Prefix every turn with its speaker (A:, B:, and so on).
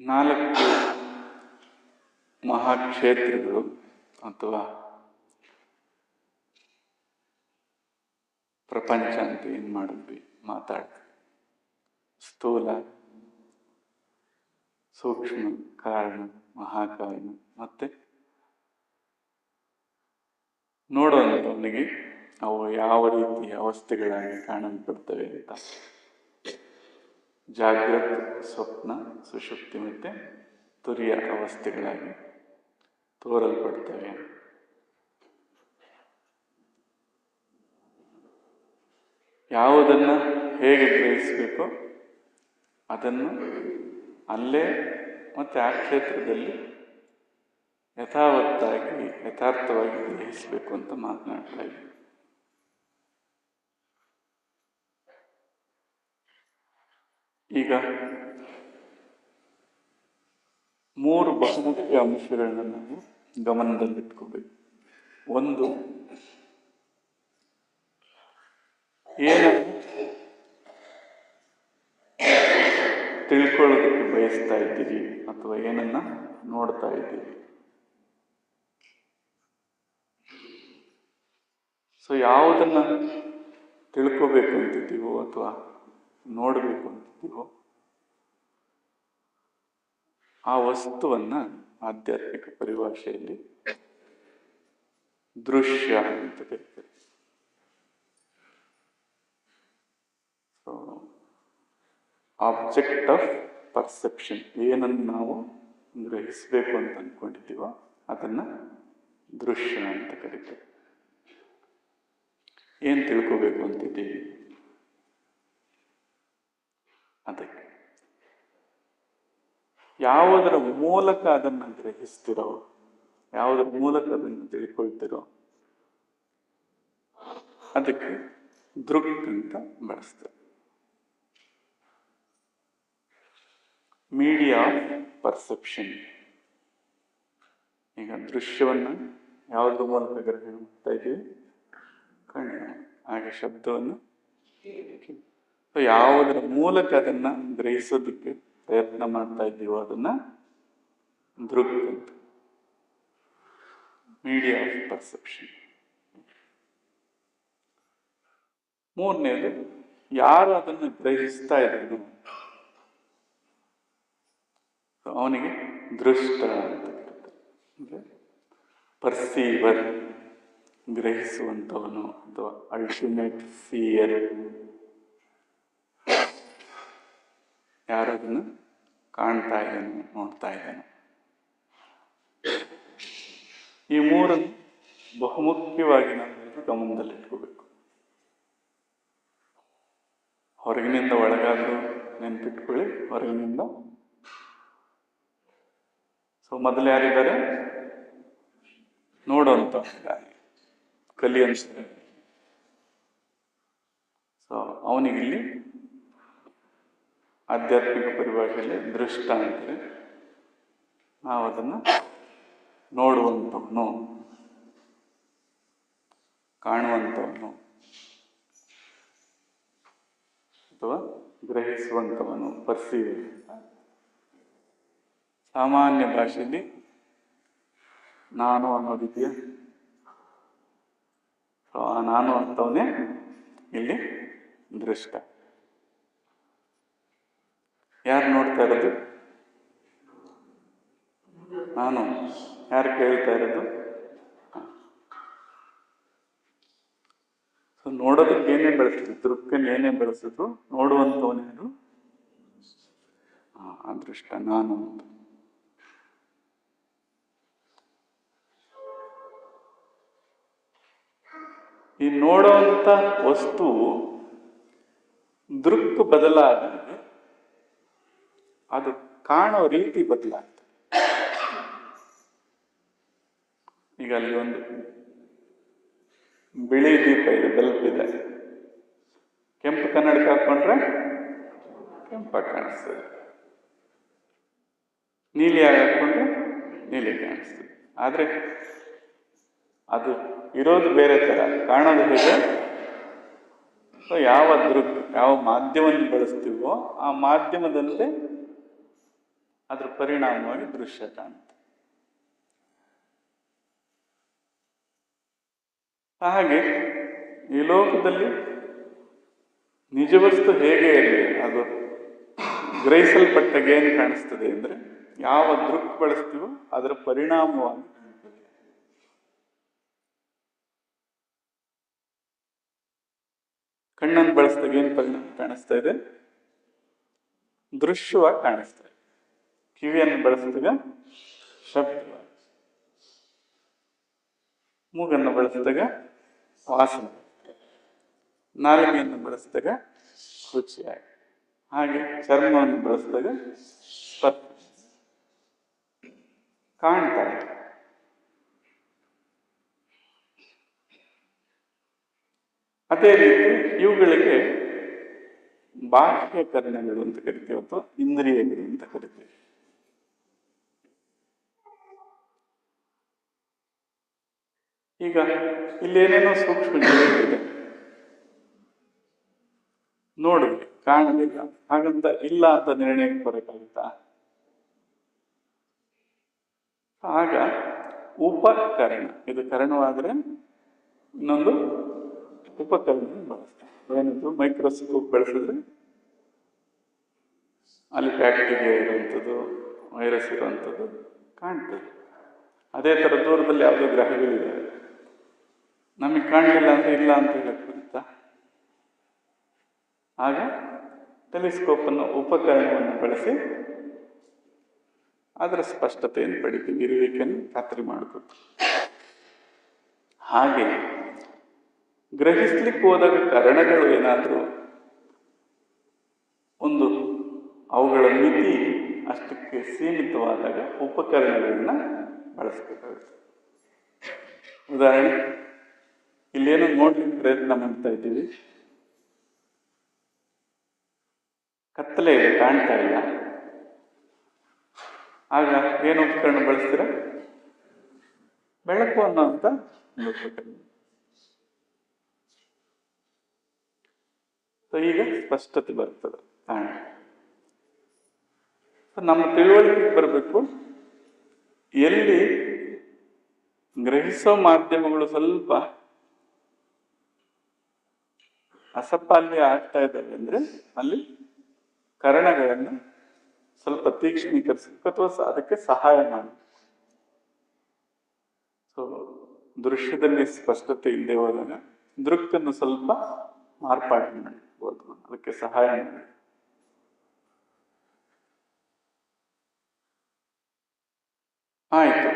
A: 4 ಮಹಾಕ್ಷೇತ್ರಗಳು ಅಥವಾ ಪ್ರಪಂಚ ಅಂತ ಏನ್ ಮಾಡಿದ್ವಿ ಮಾತಾಡ್ತೀವಿ. ಸ್ಥೂಲ, ಸೂಕ್ಷ್ಮ, ಕಾರಣ, ಮಹಾಕಾರಣ, ಮತ್ತೆ ನೋಡುವಂಥವನಿಗೆ ಅವು ಯಾವ ರೀತಿಯ ಅವಸ್ಥೆಗಳಾಗಿ ಕಾಣಲ್ಪಡ್ತವೆ ಅಂತ. ಜಾಗೃತ, ಸ್ವಪ್ನ, ಸುಷುಪ್ತಿ ಮತ್ತೆ ತುರಿಯ ಅವಸ್ಥೆಗಳಾಗಿ ತೋರಲ್ಪಡ್ತವೆ. ಯಾವುದನ್ನ ಹೇಗೆ ಗ್ರಹಿಸಬೇಕೋ ಅದನ್ನು ಅಲ್ಲೇ ಮತ್ತೆ ಆ ಕ್ಷೇತ್ರದಲ್ಲಿ ಯಥಾರ್ಥವಾಗಿ ಗ್ರಹಿಸಬೇಕು ಅಂತ ಮಾತನಾಡ್ತಾ ಇದ್ದೀವಿ. ಈಗ 3 ಬಹುಮುಖ್ಯ ಅಂಶಗಳನ್ನ ನಾವು ಗಮನದಲ್ಲಿಟ್ಕೋಬೇಕು. ಒಂದು, ಏನನ್ನು ತಿಳ್ಕೊಳ್ಳೋದಕ್ಕೆ ಬಯಸ್ತಾ ಇದ್ದೀರಿ ಅಥವಾ ಏನನ್ನ ನೋಡ್ತಾ ಇದ್ದೀರಿ. ಸೊ ಯಾವುದನ್ನ ತಿಳ್ಕೋಬೇಕು ಅಂತಿದ್ದೀವೋ ಅಥವಾ ನೋಡಬೇಕು ಅಂತಿದ್ದೀವೋ ಆ ವಸ್ತುವನ್ನ ಆಧ್ಯಾತ್ಮಿಕ ಪರಿಭಾಷೆಯಲ್ಲಿ ದೃಶ್ಯ ಅಂತ ಕರೀತಾರೆ. ಸೊ ಆಬ್ಜೆಕ್ಟ್ ಆಫ್ ಪರ್ಸೆಪ್ಷನ್, ಏನನ್ನು ನಾವು ಗ್ರಹಿಸಬೇಕು ಅಂತ ಅಂದ್ಕೊಂಡಿದ್ದೀವೋ ಅದನ್ನ ದೃಶ್ಯ ಅಂತ ಕರೀತಾರೆ. ಏನ್ ತಿಳ್ಕೋಬೇಕು ಅಂತಿದ್ದೀವಿ ಅದಕ್ಕೆ ಯಾವುದರ ಮೂಲಕ ಅದನ್ನು ಗ್ರಹಿಸ್ತಿರೋ, ಯಾವುದರ ಮೂಲಕ ಅದನ್ನು ತಿಳ್ಕೊಳ್ತಿರೋ ಅದಕ್ಕೆ ದೃಕ್ ಅಂತ ಬಳಸ್ತಾರೆ. Media of perception. ಈಗ ದೃಶ್ಯವನ್ನ ಯಾವುದ್ರ ಮೂಲಕ ಗ್ರಹಣ ಮಾಡ್ತಾ ಇದ್ದೀವಿ? ಕಣ್ಣು. ಹಾಗೆ ಶಬ್ದವನ್ನು ಯಾವುದರ ಮೂಲಕ ಅದನ್ನ ಗ್ರಹಿಸೋದಕ್ಕೆ ಪ್ರಯತ್ನ ಮಾಡ್ತಾ ಇದ್ದೀವೋ ಅದನ್ನ ದೃಕ್ ಅಂತ. Media of perception. ಮೂರನೇದು, ಯಾರು ಅದನ್ನು ಗ್ರಹಿಸ್ತಾ ಇದ್ದಾನೋ ಅವನಿಗೆ ದೃಷ್ಟ ಅಂತ ಕರೀತಾರೆ. ಪರ್ಸೀವರ್, ಗ್ರಹಿಸುವಂತವನು ಅಥವಾ ಅಲ್ಟಿಮೇಟ್ ಸೀಯರ್, ಯಾರದನ್ನು ಕಾಣ್ತಾ ಇದ್ದಾನೆ, ನೋಡ್ತಾ ಇದ್ದಾನೆ. ಈ ಮೂರನ್ನು ಬಹುಮುಖ್ಯವಾಗಿ ನಾವು ಗಮನದಲ್ಲಿಟ್ಕೋಬೇಕು. ಹೊರಗಿನಿಂದ ಒಳಗಾದ್ರೂ ನೆನ್ಪಿಟ್ಕೊಳ್ಳಿ, ಹೊರಗಿನಿಂದ. ಸೊ ಮೊದಲು ಯಾರಿದ್ದಾರೆ? ನೋಡುವಂತ ಕಲಿಯಂಶ. ಸೊ ಅವನಿಗಿಲ್ಲಿ ಆಧ್ಯಾತ್ಮಿಕ ಪರಿಭಾಷೆಯಲ್ಲಿ ದೃಷ್ಟ ಅಂತಾರೆ. ನಾವು ಅದನ್ನು ನೋಡುವಂಥವನು, ಕಾಣುವಂಥವನು ಅಥವಾ ಗ್ರಹಿಸುವಂಥವನು, ಪರ್ಸೀವರ್. ಸಾಮಾನ್ಯ ಭಾಷೆಯಲ್ಲಿ ನಾನು ಅನ್ನೋದಿದೆಯಾ? ಆ ನಾನು ಅಂತವನೇ ಇಲ್ಲಿ ದೃಷ್ಟ. ಯಾರು ನೋಡ್ತಾ ಇರೋದು? ನಾನು. ಯಾರು ಕೇಳ್ತಾ ಇರೋದು? ಸೊ ನೋಡೋದಕ್ಕೆ ಏನೇ ಬೆಳೆಸಿದ್ರು, ದೃಕ್ಕನ್ನು ಏನೇ ಬೆಳೆಸಿದ್ರು, ನೋಡುವಂಥವನೇನು? ಅದೃಷ್ಟ, ನಾನು ಅಂತ. ಈ ನೋಡುವಂತ ವಸ್ತು ದೃಕ್ ಬದಲಾದಾಗ ಅದು ಕಾಣೋ ರೀತಿ ಬದಲಾಗ್ತದೆ. ಈಗ ಅಲ್ಲಿ ಒಂದು ಬಿಳಿ ದೀಪ ಇದೆ, ಬಲ್ಬ್ ಇದೆ. ಕೆಂಪು ಕನ್ನಡಕ ಹಾಕೊಂಡ್ರೆ ಕೆಂಪಾಗಿ ಕಾಣಿಸ್ತದೆ, ನೀಲಿ ಹಾಕೊಂಡ್ರೆ ನೀಲಿ ಕಾಣಿಸ್ತದೆ. ಆದ್ರೆ ಅದು ಇರೋದು ಬೇರೆ ತರ, ಕಾಣೋದು ಹೇಗೆ? ಯಾವ ಮಾಧ್ಯಮವನ್ನು ಬಳಸ್ತೀವೋ ಆ ಮಾಧ್ಯಮದಂತೆ ಅದ್ರ ಪರಿಣಾಮವಾಗಿ ದೃಶ್ಯ ಕಾಣುತ್ತೆ. ಹಾಗೆ ಈ ಲೋಕದಲ್ಲಿ ನಿಜ ವಸ್ತು ಹೇಗೆ ಇರಲಿ, ಅದು ಗ್ರಹಿಸಲ್ಪಟ್ಟಾಗ ಏನು ಕಾಣಿಸ್ತದೆ ಅಂದ್ರೆ, ಯಾವ ದೃಕ್ ಬಳಸ್ತೀವೋ ಅದರ ಪರಿಣಾಮವಾಗಿ ಕಾಣ್ತದೆ. ಕಣ್ಣನ್ನು ಬಳಸಿದಾಗ ಏನು ಪರಿಣಾಮ ಕಾಣಿಸ್ತಾ ಇದೆ? ದೃಶ್ಯವಾಗಿ ಕಾಣಿಸ್ತಾ ಇದೆ. ಕಿವಿಯನ್ನು ಬಳಸಿದಾಗ ಶಬ್ದವಾಗಿ, ಮೂಗನ್ನು ಬಳಸಿದಾಗ ವಾಸನೆ, ನಾಲಿಗೆಯನ್ನು ಬಳಸಿದಾಗ ರುಚಿಯಾಗಿ, ಹಾಗೆ ಚರ್ಮವನ್ನು ಬಳಸಿದಾಗ ಸ್ಪರ್ಶ ಕಾಣ್ತಾ ಇದೆ. ಅದೇ ರೀತಿ ಇವುಗಳಿಗೆ ಬಾಹ್ಯಕರಣಗಳು ಅಂತ ಕರಿತೀವಿ, ಅಥವಾ ಇಂದ್ರಿಯಗಳು ಅಂತ ಕರಿತೀವಿ. ಈಗ ಇಲ್ಲೇನೇನೋ ಸೂಕ್ಷ್ಮ ಜೀವಿಗಳಿದೆ, ನೋಡಿದ್ವಿ, ಕಾಣಲಿಲ್ಲ, ಹಾಗಂತ ಇಲ್ಲ ಅಂತ ನಿರ್ಣಯಕ್ಕೆ ಬರಕಾಗುತ್ತಾ? ಆಗ ಉಪಕರಣ, ಇದು ಕರಣವಾದ್ರೆ ಇನ್ನೊಂದು ಉಪಕರಣ ಬಳಸ್ತಾರೆ. ಏನದು? ಮೈಕ್ರೋಸ್ಕೋಪ್ ಬಳಸಿದ್ರೆ ಅಲ್ಲಿ ಬ್ಯಾಕ್ಟೀರಿಯಾ ಇರುವಂಥದ್ದು, ವೈರಸ್ ಇರುವಂಥದ್ದು ಕಾಣ್ತದೆ. ಅದೇ ಥರ ದೂರದಲ್ಲಿ ಯಾವುದೋ ಗ್ರಹಗಳಿದ್ದಾವೆ, ನಮಗೆ ಕಾಣಲಿಲ್ಲ ಅಂದ್ರೆ ಇಲ್ಲ ಅಂತ ಹೇಳಕ್ ಬರುತ್ತಾ? ಆಗ ಟೆಲಿಸ್ಕೋಪ್ ಅನ್ನು, ಉಪಕರಣವನ್ನು ಬಳಸಿ ಅದರ ಸ್ಪಷ್ಟತೆಯನ್ನು ಪಡಿತೀವಿ, ಇರುವಿಕೆಯನ್ನು ಖಾತ್ರಿ ಮಾಡ್ಕೊತೀವಿ. ಹಾಗೆ ಗ್ರಹಿಸ್ಲಿಕ್ಕೆ ಹೋದಾಗ ಕರಣಗಳು ಏನಾದರೂ ಒಂದು ಅವುಗಳ ಮಿತಿ ಅಷ್ಟಕ್ಕೆ ಸೀಮಿತವಾದಾಗ ಉಪಕರಣಗಳನ್ನ ಬಳಸಬೇಕಾಗುತ್ತೆ. ಉದಾಹರಣೆ, ಇಲ್ಲೇನೋ ನೋಡ್ಲಿಕ್ಕೆ ಪ್ರಯತ್ನ ಮಾಡ್ತಾ ಇದ್ದೀವಿ, ಕತ್ತಲೆ ಇದೆ, ಕಾಣ್ತಾ ಇಲ್ಲ. ಆಗ ಏನು ಉಪಕರಣ ಬಳಸ್ತೀರ? ಬೆಳಕು ಅನ್ನೋಂಥ ಉಪಕರಣ. ಈಗ ಸ್ಪಷ್ಟತೆ ಬರ್ತದೆ ಕಾಣ. ನಮ್ಮ ತಿಳುವಳಿಕೆಗೆ ಬರಬೇಕು, ಎಲ್ಲಿ ಗ್ರಹಿಸೋ ಮಾಧ್ಯಮಗಳು ಸ್ವಲ್ಪ ಅಸಪಾಲ್ಯ ಆಗ್ತಾ ಇದ್ದಾವೆ ಅಂದ್ರೆ ಅಲ್ಲಿ ಕರಣಗಳನ್ನು ಸ್ವಲ್ಪ ತೀಕ್ಷ್ಣೀಕರಿಸಬೇಕು ಅಥವಾ ಅದಕ್ಕೆ ಸಹಾಯ ಮಾಡಿ. ಸೊ ದೃಶ್ಯದಲ್ಲಿ ಸ್ಪಷ್ಟತೆ ಇಲ್ಲದೆ ಹೋದಾಗ ದೃಕ್ಕನ್ನು ಸ್ವಲ್ಪ ಮಾರ್ಪಾಡು ಮಾಡಬಹುದು, ಅದಕ್ಕೆ ಸಹಾಯ ಮಾಡಿ. ಆಯ್ತು.